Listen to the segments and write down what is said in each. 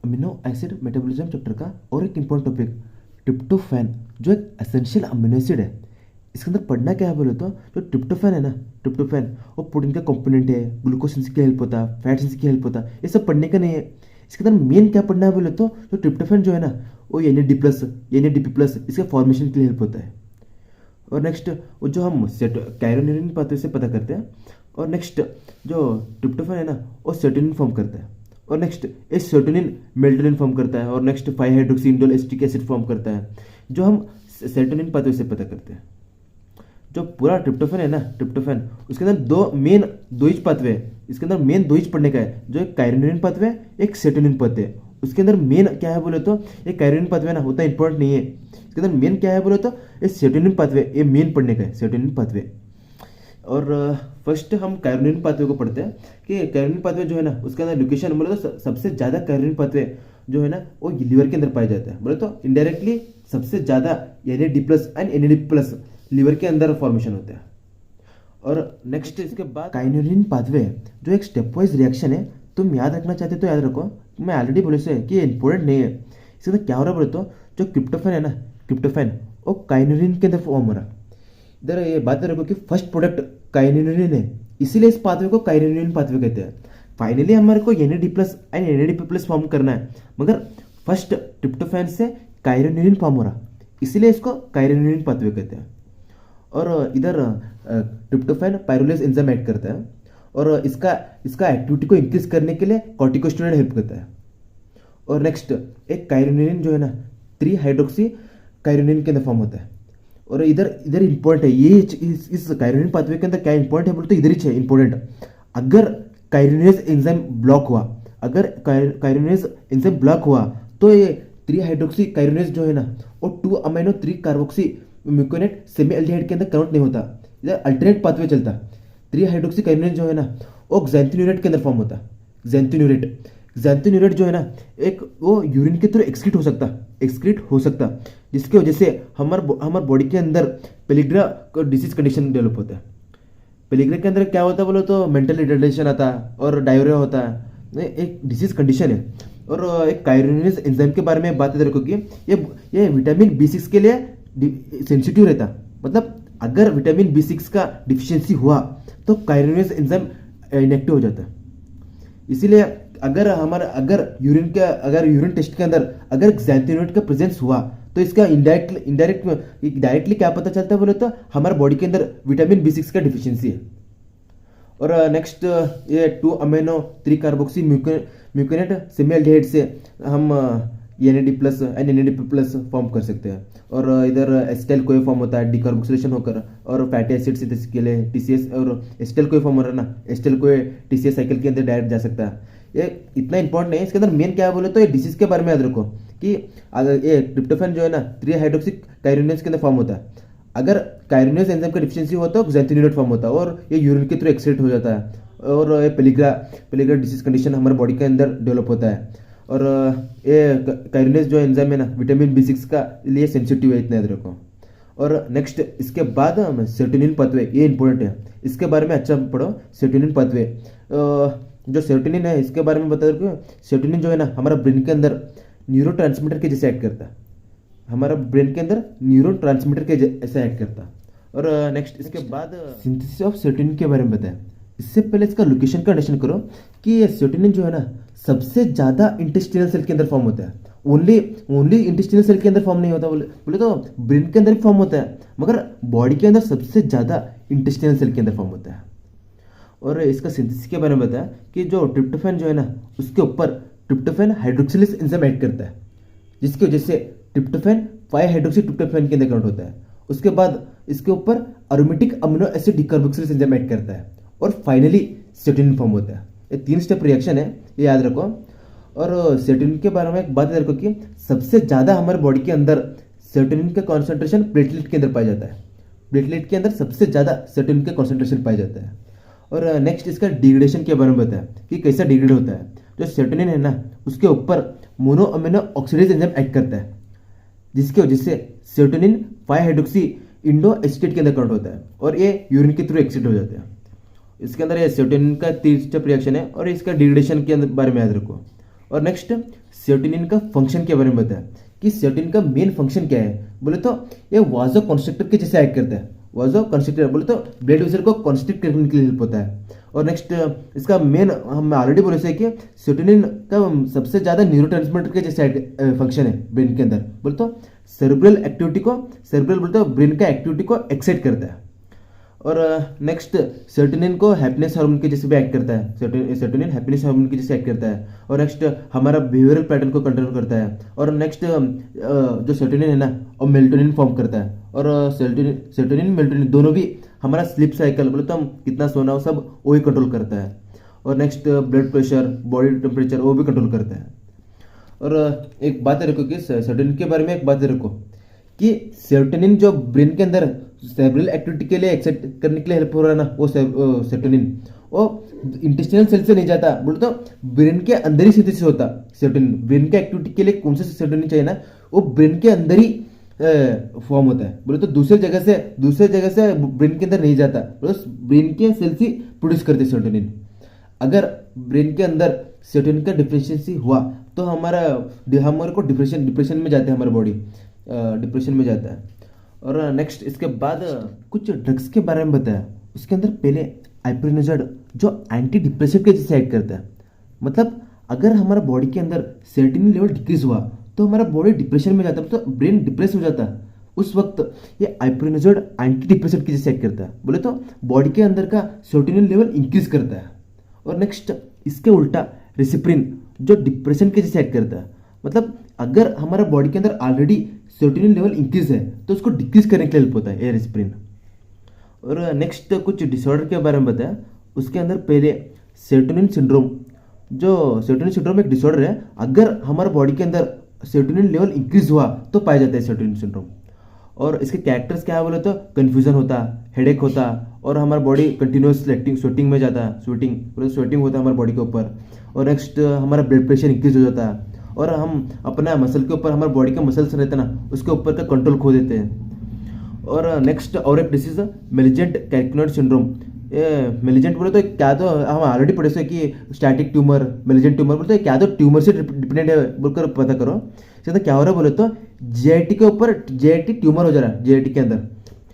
Amino acid metabolism chapter का और एक इम्पोर्टेंट टॉपिक ट्रिप्टोफैन, जो एक एसेंशियल अमीनो एसिड है। इसके अंदर पढ़ना क्या है बोले तो, जो ट्रिप्टोफैन है ना, ट्रिप्टोफैन वो प्रोटीन का कंपोनेंट है, ग्लूकोज सिंथेसिस की हेल्प होता है, फैट सिंथेसिस की हेल्प होता है, ये सब पढ़ने का नहीं है। इसके अंदर मेन क्या पढ़ना है बोले तो, जो ट्रिप्टोफैन जो है ना, वो एन ए डी प्लस इसके फॉर्मेशन के लिए हेल्प होता है। और नेक्स्ट वो जो हम सेट कैरोनिन पाते से पता करते हैं। और नेक्स्ट जो ट्रिप्टोफैन है ना, वो सेरोटोनिन फॉर्म करता है। और नेक्स्ट ये सेरोटोनिन मेल्टोनिन फॉर्म करता है। और next 5 hydroxy indole acetic acid form करता है, जो हम सेरोटोनिन पाते से पता करते हैं। जो पूरा ट्रिप्टोफैन है ना, ट्रिप्टोफैन उसके अंदर दो ही पाथवे है। इसके अंदर मेन दो ही पढ़ने का है, जो एक काइरोनिन पाथवे, एक सेरोटोनिन पाथवे। उसके अंदर मेन क्या है बोले तो, ये काइरोनिन पाथवे ना उतना इंपॉर्टेंट नहीं है। इसके अंदर मेन क्या है बोले तो, ये सेरोटोनिन पाथवे, ये मेन पढ़ने का है, सेरोटोनिन पाथवे। और फर्स्ट हम कैरोनिन पाथवे को पढ़ते हैं कि कैरोनिन पाथवे जो है ना, उसके अंदर लोकेशन बोले तो सबसे ज़्यादा कैरोनिन पाथवे जो है ना, वो लिवर के अंदर पाया जाता है। बोले तो इनडायरेक्टली सबसे ज़्यादा एन एंड एन लिवर के अंदर फॉर्मेशन होता है। और नेक्स्ट इसके बाद काइनोलिन पाथवे, जो एक स्टेप वाइज रिएक्शन है। तुम याद रखना चाहते तो याद रखो, मैं ऑलरेडी बोले से कि ये इंपॉर्टेंट नहीं है। इसके अंदर क्या हो रहा है बोले तो, जो क्रिप्टोफैन है ना, क्रिप्टोफैन वो काइनोलिन के अंदर फॉर्म हो रहा है। इधर ये बात रखो कि फर्स्ट प्रोडक्ट काइनोलिन है, इसीलिए इस पाथवे को काइनोलिन पाथवे कहते हैं। फाइनली हमारे को एन एंड एन फॉर्म करना है, मगर फर्स्ट ट्रिप्टोफैन से काइनोलिन फॉर्म हो रहा, इसीलिए इसको काइनोलिन पाथवे कहते हैं। और इधर ट्रिप्टोफैन पाइरुलेज एंजाइम ऐड करता है, और इसका एक्टिविटी को इंक्रीज करने के लिए कॉर्टिकोस्टेरॉइड हेल्प करता है। और नेक्स्ट एक काइरोनिन जो है ना, 3 हाइड्रोक्सी काइरोनिन के अंदर फॉर्म होता है। और इधर इंपॉर्टेंट है ये, इस काइरोनिन पाथवे के अंदर क्या इंपॉर्टेंट है बोले तो इधर ही है इंपॉर्टेंट। अगर काइरोनिनेज एंजाइम ब्लॉक हुआ, अगर काइरोनिनेज एंजाइम ब्लॉक हुआ, तो ये 3 हाइड्रोक्सी काइरोनिनेज जो है ना, वो 2 अमीनो 3 कार्बोक्सी म्यूकोनेट सेमी एल्डिहाइड के अंदर काउंट नहीं होता, इधर अल्टरनेट पाथवे चलता। 3 हाइड्रोक्सी काइरोनिन जो है ना, वो xanthionurate के अंदर फॉर्म होता है। xanthionurate जो है ना, एक वो यूरिन के थ्रू एक्सक्रीट हो सकता, जिसकी वजह से हमार बॉडी के अंदर पेलिग्रा डिसीज कंडीशन डेवलप होता है। पेलिग्रा के अंदर क्या होता है बोलो तो, मेंटल रिटार्डेशन आता है और डायरिया होता है, एक डिसीज कंडीशन है। और एक काइरोनिनेज एंजाइम के बारे में बात रखो कि ये विटामिन B6 के लिए सेंसिटिव रहता। मतलब अगर विटामिन B6 का डिफिशियंसी हुआ तो काइरोनिनेज एंजाइम इनएक्टिव हो जाता है। इसीलिए अगर यूरिन टेस्ट के अंदर अगर xanthionate का प्रेजेंस हुआ, तो इसका डायरेक्टली क्या पता चलता है बोले तो, हमारे बॉडी के अंदर विटामिन B6 का डिफिशियंसी है। और नेक्स्ट ये 2 अमीनो 3 कार्बोक्सी म्यूकोनेट सेमी एल्डिहाइड से हम एन एंड एन फॉर्म कर सकते हैं। और इधर एस्टाइल कोई फॉर्म होता है डिकार्बोक्सिलेशन होकर, और फैटी एसिड सिंथेसिस के लिए टीसीएस, और एस्टाइल कोई फॉर्म हो रहा है ना, एस्टाइल कोई टीसीएस साइकिल के अंदर डायरेक्ट जा सकता है। ये इतना इंपॉर्टेंट नहीं है। इसके अंदर मेन क्या है बोले तो, ये डिसीज के बारे में याद रखो कि अगर ये ट्रिप्टोफैन जो है ना, 3 हाइड्रोक्सी काइरोनिनेज के अंदर फॉर्म होता है। अगर काइरोनिनेज एंजाइम का डिफिशियंसी होता है तो xanthionurate फॉर्म होता है, और ये यूरिन के थ्रू एक्सक्रीट हो जाता है। और ये पेलिग्रा डिसीज कंडीशन हमारे बॉडी के अंदर डेवलप होता है। और ये काइरोनिनेज जो एंजाइम है ना, विटामिन B6 का लिए सेंसिटिव है, इतना याद रखो। और नेक्स्ट इसके बाद सेरोटोनिन पाथवे, ये इंपॉर्टेंट है, इसके बारे में अच्छा पढ़ो। सेरोटोनिन पाथवे, जो सेरोटोनिन है इसके बारे में बता दो। सेरोटोनिन जो है ना, हमारा ब्रेन के अंदर न्यूरो ट्रांसमीटर के जैसे एक्ट करता है, हमारा ब्रेन के अंदर न्यूरो ट्रांसमीटर के जैसे एक्ट करता। और नेक्स्ट इसके बाद सिंथेसिस ऑफ सेरोटोनिन के बारे में बताएं। इससे पहले इसका लोकेशन का अंडरस्टैंड करो कि ये सेरोटोनिन जो है ना, सबसे ज्यादा इंटेस्टिनल सेल के अंदर फॉर्म होता है। ओनली इंटेस्टिनल सेल के अंदर फॉर्म नहीं होता, बोले तो ब्रेन के अंदर भी फॉर्म होता है, मगर बॉडी के अंदर सबसे ज्यादा इंटेस्टिनल सेल के अंदर फॉर्म होता है। और इसका सिंथेसिस के बारे में बताया कि जो ट्रिप्टोफैन जो है ना, उसके ऊपर ट्रिप्टोफैन हाइड्रोक्सिलेज एंजाइम ऐड करता है, जिसकी वजह से ट्रिप्टोफैन 5 हाइड्रोक्सी ट्रिप्टोफैन के अंदर काउंट होता है। उसके बाद इसके ऊपर aromatic amino acid decarboxylase enzyme add करता है, और फाइनली सेरोटोनिन फॉर्म होता है। ये 3 स्टेप रिएक्शन है, ये याद रखो। और सेरोटोनिन के बारे में एक बात याद रखो कि सबसे ज्यादा हमारे बॉडी के अंदर सेरोटोनिन का कॉन्सेंट्रेशन प्लेटलेट के अंदर पाया जाता है। प्लेटलेट के अंदर सबसे ज्यादा सेरोटोनिन का कॉन्सेंट्रेशन पाया जाता है। और नेक्स्ट इसका डिग्रेडेशन के बारे में बताया कि कैसा डिग्रेड होता है। जो सेरोटोनिन है ना, उसके ऊपर mono amino oxidase enzyme act करता है, जिसकी वजह से सेरोटोनिन 5 हाइड्रोक्सी इंडो एसिटेट के अंदर कन्वर्ट होता है, और ये यूरिन के थ्रू एक्सिट हो जाता है। इसके अंदर ये सेरोटोनिन का 3 स्टेप रिएक्शन है, और इसका डिग्रेडेशन के अंदर बारे में याद रखो। और नेक्स्ट सेरोटोनिन का फंक्शन के बारे में बताया कि सेरोटोनिन का मेन फंक्शन क्या है बोले तो ये वाजो कंस्ट्रक्टर के जैसे एक्ट करता है। वाजो कंस्ट्रक्टर बोले तो ब्लड वेसल को कंस्ट्रक्ट करने के लिए हेल्प होता है। और नेक्स्ट इसका मेन हम ऑलरेडी बोले से कि सेरोटोनिन का सबसे ज़्यादा न्यूरोट्रांसमीटर के जैसे फंक्शन है ब्रेन के अंदर। बोले तो सेरेब्रल एक्टिविटी को सेरेब्रल बोलते तो ब्रेन का एक्टिविटी को एक्साइट करता है। और नेक्स्ट सेरोटोनिन को हैप्पीनेस हार्मोन के जैसे भी एक्ट करता है। सेरोटोनिन हैप्पीनेस हार्मोन के जैसे एक्ट करता है। और नेक्स्ट हमारा बिहेवियरल पैटर्न को कंट्रोल करता है। और नेक्स्ट जो सेरोटोनिन है ना वो मेलाटोनिन फॉर्म करता है। और सेरोटोनिन मेलाटोनिन दोनों भी हमारा स्लीप साइकिल बोले तो हम कितना सोना हो सब वो ही कंट्रोल करता है। और next blood pressure body temperature वो भी कंट्रोल करता है। और एक बात रखो कि सेरोटोनिन के बारे में एक बात रखो कि सेरोटोनिन जो ब्रेन के अंदर सेरेब्रल एक्टिविटी के लिए एक्साइट करने के लिए हेल्प हो रहा है ना वो सेरोटोनिन वो इंटेस्टाइनल सेल से नहीं जाता बोले तो ब्रेन के अंदर ही सिंथेसिस होता। सेरोटोनिन ब्रेन के एक्टिविटी के लिए कौन सा सेरोटोनिन चाहिए ना वो ब्रेन के अंदर ही फॉर्म होता है। बोले तो दूसरे जगह से ब्रेन के अंदर नहीं जाता बोले ब्रेन के सेल से प्रोड्यूस करते सेरोटोनिन। अगर ब्रेन के अंदर सेरोटोनिन का डिफिशियंसी हुआ तो हमारे को डिप्रेशन में जाते हैं, हमारा बॉडी डिप्रेशन में जाता है। और नेक्स्ट इसके बाद कुछ ड्रग्स के बारे में बताया। उसके अंदर पहले आइप्रोनिजोड जो एंटी डिप्रेसिव के जैसे एक्ट करता है। मतलब अगर हमारा बॉडी के अंदर सेरोटोनिन लेवल डिक्रीज हुआ तो हमारा बॉडी डिप्रेशन में जाता है, तो ब्रेन डिप्रेस हो जाता है। उस वक्त ये आइप्रोनिजोड एंटी डिप्रेसिव के जैसे एक्ट करता है। बोले तो बॉडी के अंदर का सेरोटोनिन लेवल इंक्रीज करता है। और नेक्स्ट इसके उल्टा रेसिप्रिन जो डिप्रेशन के जैसे एक्ट करता है। मतलब अगर हमारा बॉडी के अंदर ऑलरेडी सेरोटोनिन लेवल इंक्रीज है तो उसको डिक्रीज करने के लिए हेल्प होता है ये रेसिप्रिन। और नेक्स्ट कुछ डिसऑर्डर के बारे में बताया। उसके अंदर पहले सेरोटोनिन सिंड्रोम एक डिसऑर्डर है। अगर हमारे बॉडी के अंदर सेरोटोनिन लेवल इंक्रीज हुआ तो पाया जाता है सेरोटोनिन सिंड्रोम। और इसके कैरेक्टर्स क्या है बोले तो कन्फ्यूजन होता, हेडेक होता और हमारा बॉडी कंटिन्यूस स्वेटिंग में जाता है, स्वेटिंग होता है हमारे बॉडी के ऊपर। और नेक्स्ट हमारा ब्लड प्रेशर इंक्रीज हो जाता है और हम अपना मसल के ऊपर हमारे बॉडी का मसल्स रहते हैं ना उसके ऊपर का कंट्रोल खो देते हैं। और नेक्स्ट और एक डिसीज मेलिजेंट कैरिक्नोइड सिंड्रोम। ये मेलिजेंट बोले तो क्या तो हम ऑलरेडी पढ़े से कि स्टैटिक ट्यूमर मेलिजेंट ट्यूमर बोले तो क्या तो ट्यूमर से डिपेंडेंट है बोलकर पता करो। इसके अंदर क्या हो रहा है बोले तो जीआईटी के ऊपर जीआईटी ट्यूमर हो जा रहा है। जीआईटी के अंदर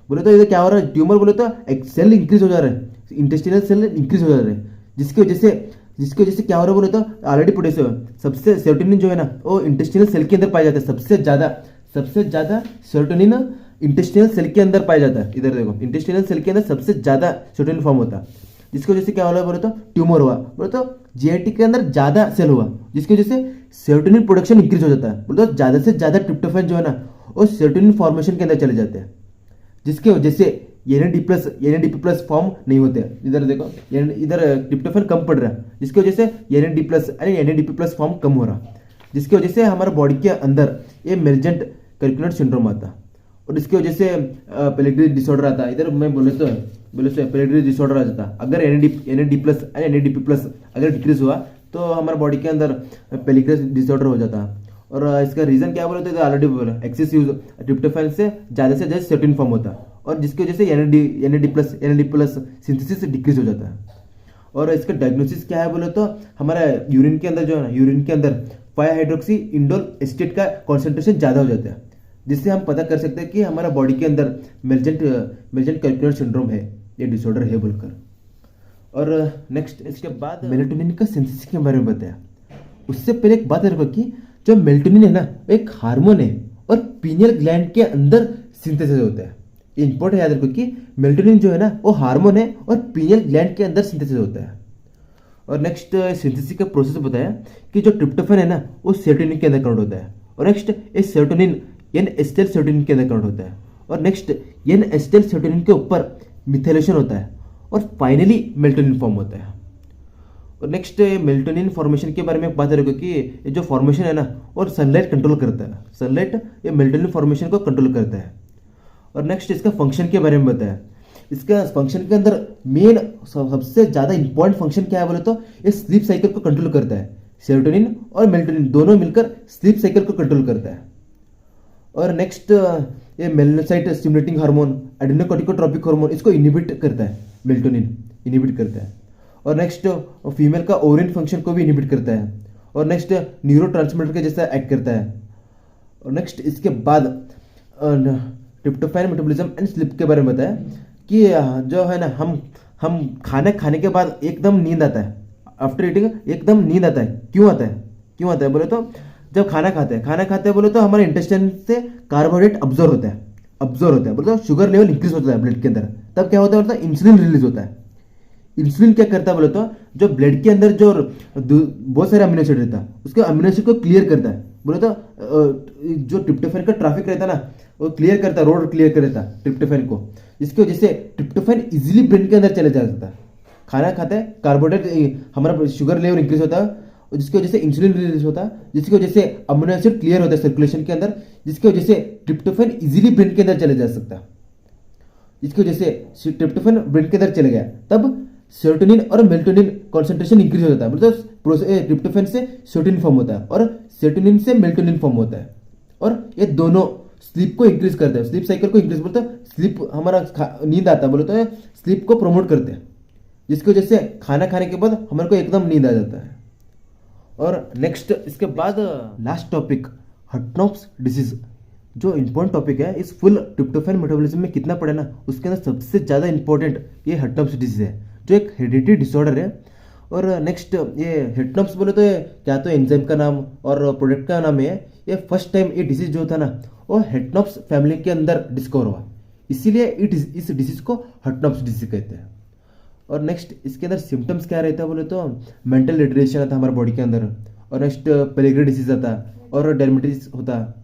बोले तो इधर क्या हो रहा है ट्यूमर बोले तो एक सेल इंक्रीज हो जा रहा है, इंटेस्टिनल सेल इंक्रीज हो जा रहा है जिसकी वजह से क्या हो रहा है बोले तो ऑलरेडी पढ़े से सबसे सेरोटोनिन जो है ना वो इंटेस्टिनल सेल के अंदर पाया जाता है। सबसे ज्यादा सेरोटोनिन इंटेस्टिनल सेल के अंदर पाया जाता है। इधर देखो इंटेस्टिनल सेल के अंदर सबसे ज्यादा सेरोटोनिन फॉर्म होता है जिसकी वजह से क्या हो रहा है बोले तो ट्यूमर हुआ। बोले तो जीआईटी के अंदर ज्यादा सेल हुआ जिसकी वजह से सेरोटोनिन प्रोडक्शन इंक्रीज हो जाता है। बोले तो ज्यादा से ज्यादा ट्रिप्टोफैन जो है ना वो सेरोटोनिन फॉर्मेशन के अंदर चले जाते हैं जिसकी वजह से एनएडीपी प्लस फॉर्म नहीं होते। इधर देखो इधर ट्रिप्टोफैन कम पड़ रहा है जिसकी वजह से एनएडीपी प्लस फॉर्म कम हो रहा जिसकी वजह से हमारे बॉडी के अंदर ये मेलिजेंट कैरिक्नोइड सिंड्रोम आता। और इसकी वजह से पेलेग्री डिसऑर्डर आता है। इधर मैं बोले तो पेलेग्री डिसऑर्डर आ जाता। अगर एनएडीपी प्लस अगर डिक्रीज हुआ तो हमारे बॉडी के अंदर पेलेग्री डिसऑर्डर हो जाता। और इसका रीजन क्या बोले तो ऑलरेडी बोला एक्सेस यूज ट्रिप्टोफैन से ज्यादा सेरोटोनिन फॉर्म होता है और जिसकी वजह से एनएडी प्लस सिंथेसिस डिक्रीज हो जाता है। और इसका डायग्नोसिस क्या है बोले तो हमारा यूरिन के अंदर जो है ना यूरिन के अंदर 5 हाइड्रोक्सी इंडोल एस्टेट का कॉन्सेंट्रेशन ज्यादा हो जाता है जिससे हम पता कर सकते हैं कि हमारा बॉडी के अंदर मेलिजेंट कैरिक्नोइड सिंड्रोम है, ये डिसऑर्डर है बोलकर। और नेक्स्ट इसके बाद मेलाटोनिन का सिंथेसिस के बारे में बताया। उससे पहले एक बात रखो कि जो मेलाटोनिन है ना एक हार्मोन है और पीनियल ग्लैंड के अंदर सिंथेसिस होता है। ये इंपॉर्टेंट याद रखो कि मेलाटोनिन जो है ना वो हार्मोन है और पीनियल ग्लैंड के अंदर सिंथेसिस होता है। और नेक्स्ट सिंथेसिस का प्रोसेस बताया कि जो ट्रिप्टोफैन है ना वो सेरोटोनिन के अंदर कन्वर्ट होता है। और नेक्स्ट ये सेरोटोनिन एन एसिटाइल सेरोटोनिन के अंदर कन्वर्ट होता है। और नेक्स्ट एन एसिटाइल सेरोटोनिन के ऊपर मिथाइलेशन होता है और फाइनली मेलाटोनिन फॉर्म होता है। और नेक्स्ट मेलाटोनिन फॉर्मेशन के बारे में बात रखो कि ये जो फॉर्मेशन है ना और सनलाइट कंट्रोल करता है। सनलाइट ये मेलाटोनिन फॉर्मेशन को कंट्रोल करता है। और नेक्स्ट इसका फंक्शन के बारे में बताया। इसका फंक्शन के अंदर मेन सबसे ज्यादा इंपॉर्टेंट फंक्शन क्या है बोले तो ये स्लीप साइकिल को कंट्रोल करता है। सेरोटोनिन और मेलाटोनिन दोनों मिलकर स्लीप साइकिल को कंट्रोल करता है। और नेक्स्ट ये मेलानोसाइट स्टिमुलेटिंग हार्मोन एडेनोकॉर्टिकोट्रोपिक हार्मोन इसको इनहिबिट करता है, मेलाटोनिन इनहिबिट करता है। और नेक्स्ट फीमेल का ओवरिन फंक्शन को भी इनहिबिट करता है। और नेक्स्ट न्यूरो ट्रांसमीटर के जैसा एक्ट करता है। और नेक्स्ट इसके बाद ट्रिप्टोफैन मेटाबॉलिज्म एंड स्लीप के बारे में बताया कि जो है ना हम खाना खाने के बाद एकदम नींद आता है, आफ्टर ईटिंग एकदम नींद आता है। क्यों आता है बोले तो जब खाना खाते हैं बोले तो हमारे इंटेस्टाइन से कार्बोहाइड्रेट अब्जॉर्ब होता है बोले तो शुगर लेवल इंक्रीज होता है ब्लड के अंदर। तब क्या होता है बोलते इंसुलिन रिलीज होता है। इंसुलिन क्या करता है बोले तो जो ब्लड के अंदर जो बहुत सारे अमीनो एसिड रहता है उसके अमीनो एसिड को क्लियर करता है। बोले तो जो ट्रिप्टोफैन का ट्रैफिक रहता है ना वो क्लियर करता है, रोड क्लियर कर देता है ट्रिप्टोफैन को, जिसकी वजह से ट्रिप्टोफैन इजीली ब्रेन के अंदर चले जा सकता है। खाना खाते हैं कार्बोहाइड्रेट हमारा शुगर लेवल इंक्रीज होता है, जिसकी वजह से इंसुलिन रिलीज होता है, जिसकी वजह से अमीनो एसिड क्लियर होता है सर्कुलेशन के अंदर, जिसकी वजह से ट्रिप्टोफैन इजीली ब्रेन के अंदर चले जा सकता है। जिसकी वजह से ट्रिप्टोफैन ब्रेन के अंदर चले गया तब सेरोटोनिन और मेल्टोनिन कॉन्सेंट्रेशन इंक्रीज हो जाता है। मतलब ट्रिप्टोफैन से सेरोटोनिन फॉर्म होता है और सेरोटोनिन से मेल्टोनिन फॉर्म होता है और ये दोनों स्लीप को इंक्रीज करते हैं, स्लीप साइकिल को इंक्रीज बोलते हैं। स्लीप हमारा नींद आता है बोले तो स्लीप को प्रमोट करते हैं, जिसकी वजह से खाना खाने के बाद हमारे को एकदम नींद आ जाता है। और नेक्स्ट इसके बाद लास्ट टॉपिक हटनॉप्स डिसीज, जो इंपॉर्टेंट टॉपिक है इस फुल ट्रिप्टोफैन मेटाबॉलिज्म में कितना पड़े ना उसके अंदर सबसे ज़्यादा इंपॉर्टेंट ये हटनॉप्स डिसीज है, जो एक हेरिडिटी डिसऑर्डर है। और नेक्स्ट ये हेटनॉप्स बोले तो ये क्या तो एंजाइम का नाम और प्रोडक्ट का नाम है। ये फर्स्ट टाइम ये डिसीज जो था ना वो हेटनॉप्स फैमिली के अंदर डिस्कवर हुआ, इसीलिए इस डिसीज को हटनॉप्स डिसीज कहते हैं। और नेक्स्ट इसके अंदर सिम्टम्स क्या रहता है बोले तो मेंटल रिटार्डेशन आता है हमारे बॉडी के अंदर, और नेक्स्ट पेलिग्री डिसीज आता है और डायबिटीज होता है।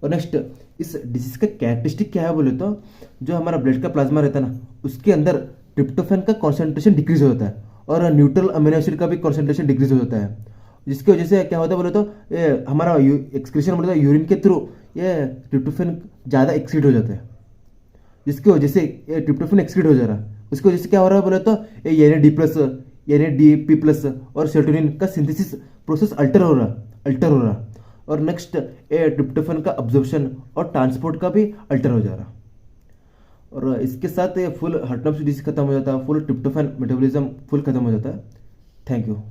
और नेक्स्ट इस डिसीज का कैरेक्टरिस्टिक क्या है बोले तो जो हमारा ब्लड का प्लाज्मा रहता है ना उसके अंदर ट्रिप्टोफैन का कॉन्सेंट्रेशन डिक्रीज हो जाता है और न्यूट्रल अमीनो एसिड का भी कॉन्सेंट्रेशन डिक्रीज हो जाता है, जिसकी वजह से क्या होता है बोले तो ये हमारा एक्सक्रीशन बोले तो यूरिन के थ्रू ये ट्रिप्टोफैन ज़्यादा एक्सीड हो जाता है, जिसकी वजह से ये ट्रिप्टोफैन एक्सीड हो जा रहा है। उसकी वजह से क्या हो रहा है बोले तो ये NADP+ और सेरोटोनिन का सिंथेसिस प्रोसेस अल्टर हो रहा। और नेक्स्ट ये ट्रिप्टोफैन का अब्जॉर्प्शन और ट्रांसपोर्ट का भी अल्टर हो जा रहा। और इसके साथ ये फुल हटनॉप्स डिसीज खत्म हो जाता है, फुल ट्रिप्टोफैन मेटाबॉलिज्म फुल खत्म हो जाता है। Thank you.